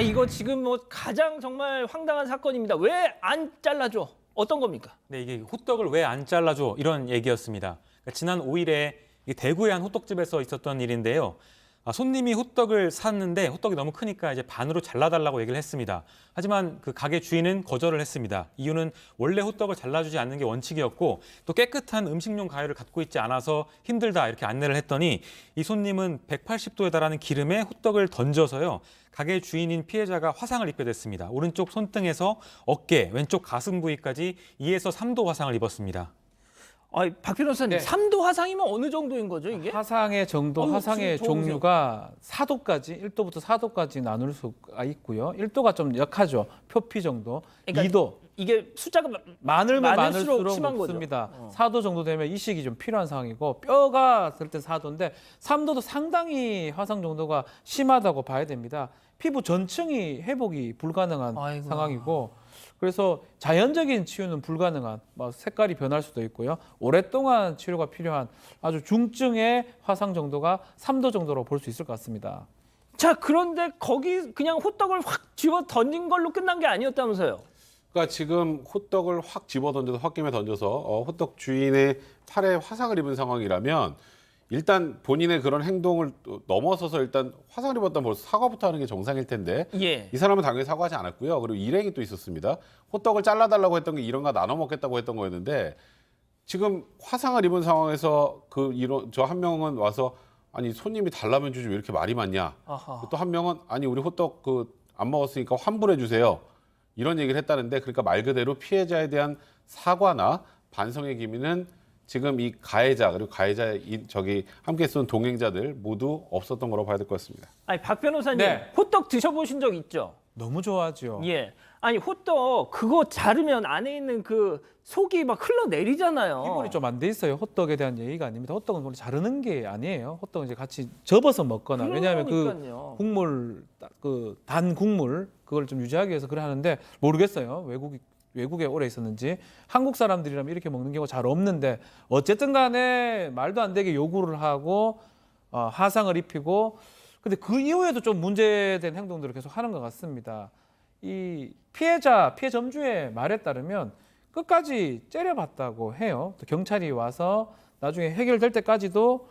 이거 지금 뭐 가장 정말 황당한 사건입니다. 왜 안 잘라줘? 어떤 겁니까? 네, 이게 호떡을 왜 안 잘라줘? 이런 얘기였습니다. 그러니까 지난 5일에 대구의 한 호떡집에서 있었던 일인데요. 손님이 호떡을 샀는데 호떡이 너무 크니까 이제 반으로 잘라달라고 얘기를 했습니다. 하지만 그 가게 주인은 거절을 했습니다. 이유는 원래 호떡을 잘라주지 않는 게 원칙이었고 또 깨끗한 음식용 가위를 갖고 있지 않아서 힘들다 이렇게 안내를 했더니 이 손님은 180도에 달하는 기름에 호떡을 던져서요. 가게 주인인 피해자가 화상을 입게 됐습니다. 오른쪽 손등에서 어깨, 왼쪽 가슴 부위까지 2에서 3도 화상을 입었습니다. 박 변호사님, 네. 3도 화상이면 어느 정도인 거죠, 이게? 화상의 정도, 어우, 화상의 지금 좋으세요. 종류가 4도까지, 1도부터 4도까지 나눌 수가 있고요. 1도가 좀 약하죠. 표피 정도. 그러니까 2도. 이게 숫자가 많으면 많을수록 많을수록 심한 거죠. 높습니다. 4도 정도 되면 이식이 좀 필요한 상황이고 뼈가 들 때 4도인데 3도도 상당히 화상 정도가 심하다고 봐야 됩니다. 피부 전층이 회복이 불가능한 아이고야. 상황이고 그래서 자연적인 치유는 불가능한 색깔이 변할 수도 있고요. 오랫동안 치료가 필요한 아주 중증의 화상 정도가 3도 정도로 볼 수 있을 것 같습니다. 자, 그런데 거기 그냥 호떡을 확 집어 던진 걸로 끝난 게 아니었다면서요? 그러니까 지금 호떡을 확 집어 던져서 홧김에 던져서 호떡 주인의 팔에 화상을 입은 상황이라면 일단 본인의 그런 행동을 넘어서서 일단 화상을 입었다면 벌써 사과부터 하는 게 정상일 텐데 예. 이 사람은 당연히 사과하지 않았고요. 그리고 일행이 또 있었습니다. 호떡을 잘라달라고 했던 게 이런가 나눠 먹겠다고 했던 거였는데 지금 화상을 입은 상황에서 저 한 명은 와서 아니 손님이 달라면 주지 왜 이렇게 말이 많냐. 아하. 또 한 명은 아니 우리 호떡 안 먹었으니까 환불해 주세요. 이런 얘기를 했다는데 그러니까 말 그대로 피해자에 대한 사과나 반성의 기미는 지금 이 가해자 그리고 함께 쓴 동행자들 모두 없었던 거라고 봐야 될 것 같습니다. 박 변호사님, 네. 호떡 드셔보신 적 있죠? 너무 좋아하죠. 예. 호떡 그거 자르면 안에 있는 그 속이 막 흘러내리잖아요. 기본이 좀 안 돼 있어요. 호떡에 대한 얘기가 아닙니다. 호떡은 원래 자르는 게 아니에요. 호떡은 이제 같이 접어서 먹거나 왜냐하면 그러니까요. 국물 단 국물 그걸 좀 유지하기 위해서 그래 하는데 모르겠어요. 외국에 오래 있었는지 한국 사람들이라면 이렇게 먹는 경우가 잘 없는데 어쨌든 간에 말도 안 되게 요구를 하고 화상을 입히고 근데 그 이후에도 좀 문제된 행동들을 계속 하는 것 같습니다. 이 피해 점주의 말에 따르면 끝까지 째려봤다고 해요. 또 경찰이 와서 나중에 해결될 때까지도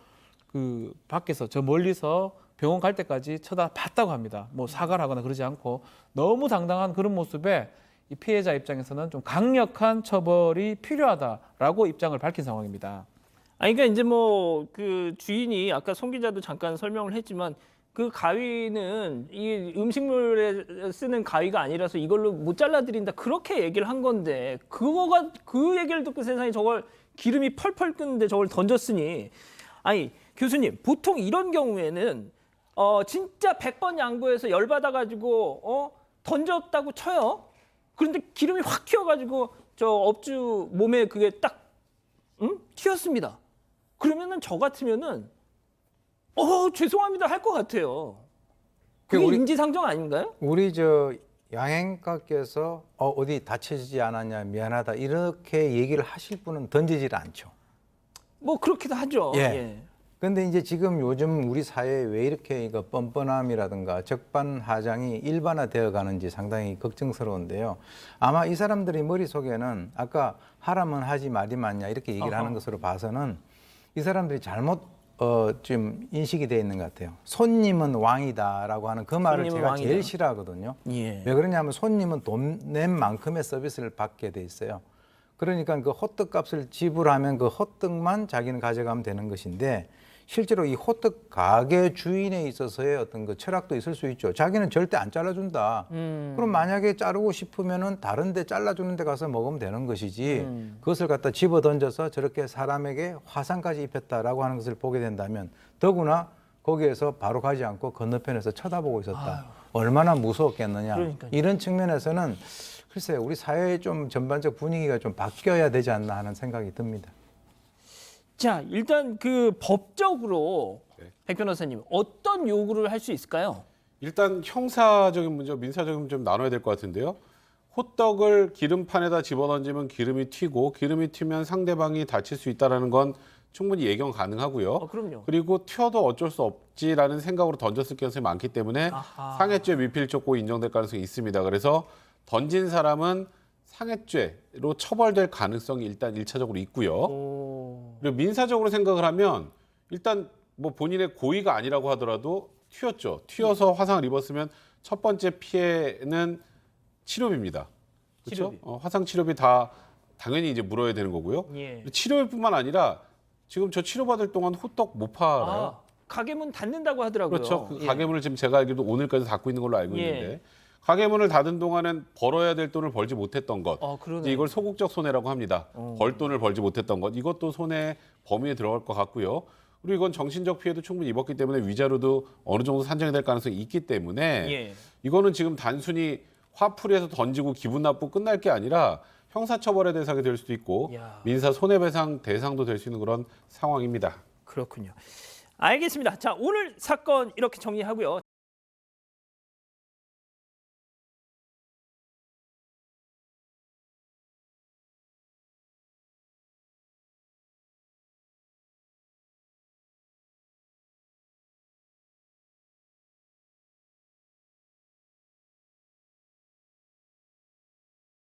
그 밖에서 저 멀리서 병원 갈 때까지 쳐다봤다고 합니다. 뭐 사과를 하거나 그러지 않고 너무 당당한 그런 모습에 이 피해자 입장에서는 좀 강력한 처벌이 필요하다라고 입장을 밝힌 상황입니다. 그러니까 이제 뭐 그 주인이 아까 송 기자도 잠깐 설명을 했지만 그 가위는 이 음식물에 쓰는 가위가 아니라서 이걸로 못 잘라드린다 그렇게 얘기를 한 건데 그 얘기를 듣고 세상에 저걸 기름이 펄펄 끓는데 저걸 던졌으니 교수님 보통 이런 경우에는 진짜 100번 양보해서 열받아가지고 던졌다고 쳐요. 그런데 기름이 확 튀어가지고 저 업주 몸에 그게 딱 튀었습니다. 그러면은 저 같으면은 죄송합니다 할 것 같아요. 그게 인지상정 아닌가요? 우리 저 양행가께서 어디 다치지 않았냐 미안하다 이렇게 얘기를 하실 분은 던지질 않죠. 뭐 그렇기도 하죠. 예. 근데 이제 지금 요즘 우리 사회에 왜 이렇게 이거 뻔뻔함이라든가 적반하장이 일반화되어 가는지 상당히 걱정스러운데요. 아마 이 사람들의 머릿속에는 아까 하라면 하지 말이 많냐 이렇게 얘기를 하는 것으로 봐서는 이 사람들이 잘못 좀 인식이 되어 있는 것 같아요. 손님은 왕이다라고 하는 그 말을 제가 왕이다. 제일 싫어하거든요. 예. 왜 그러냐면 손님은 돈 낸 만큼의 서비스를 받게 돼 있어요. 그러니까 그 호떡 값을 지불하면 그 호떡만 자기는 가져가면 되는 것인데 실제로 이 호떡 가게 주인에 있어서의 어떤 그 철학도 있을 수 있죠. 자기는 절대 안 잘라준다. 그럼 만약에 자르고 싶으면은 다른 데 잘라주는 데 가서 먹으면 되는 것이지 그것을 갖다 집어 던져서 저렇게 사람에게 화상까지 입혔다라고 하는 것을 보게 된다면 더구나 거기에서 바로 가지 않고 건너편에서 쳐다보고 있었다. 얼마나 무서웠겠느냐. 그러니까요. 이런 측면에서는 글쎄요. 우리 사회의 좀 전반적 분위기가 좀 바뀌어야 되지 않나 하는 생각이 듭니다. 자, 일단 그 법적으로 네. 백 변호사님 어떤 요구를 할 수 있을까요? 일단 형사적인 문제와 민사적인 문제 좀 나눠야 될 것 같은데요. 호떡을 기름판에다 집어던지면 기름이 튀고 기름이 튀면 상대방이 다칠 수 있다는 건 충분히 예견 가능하고요. 그럼요. 그리고 튀어도 어쩔 수 없지라는 생각으로 던졌을 가능성이 많기 때문에 아하. 상해죄 미필적고 인정될 가능성이 있습니다. 그래서 던진 사람은 상해죄로 처벌될 가능성이 일단 1차적으로 있고요. 오. 그리고 민사적으로 생각을 하면 일단 뭐 본인의 고의가 아니라고 하더라도 튀었죠. 튀어서 화상을 입었으면 첫 번째 피해는 치료비입니다. 그렇죠? 치료비. 화상 치료비 다 당연히 이제 물어야 되는 거고요. 예. 치료비뿐만 아니라 지금 저 치료받을 동안 호떡 못 팔아요. 가게문 닫는다고 하더라고요. 그렇죠. 그 예. 가게문을 지금 제가 알기로도 오늘까지 닫고 있는 걸로 알고 예. 있는데 가게문을 닫은 동안은 벌어야 될 돈을 벌지 못했던 것. 그러네. 이제 이걸 소극적 손해라고 합니다. 벌 돈을 벌지 못했던 것. 이것도 손해 범위에 들어갈 것 같고요. 그리고 이건 정신적 피해도 충분히 입었기 때문에 위자료도 어느 정도 산정이 될 가능성이 있기 때문에 예. 이거는 지금 단순히 화풀이해서 던지고 기분 나쁘고 끝날 게 아니라 형사처벌의 대상이 될 수도 있고 야. 민사 손해배상 대상도 될 수 있는 그런 상황입니다. 그렇군요. 알겠습니다. 자, 오늘 사건 이렇게 정리하고요.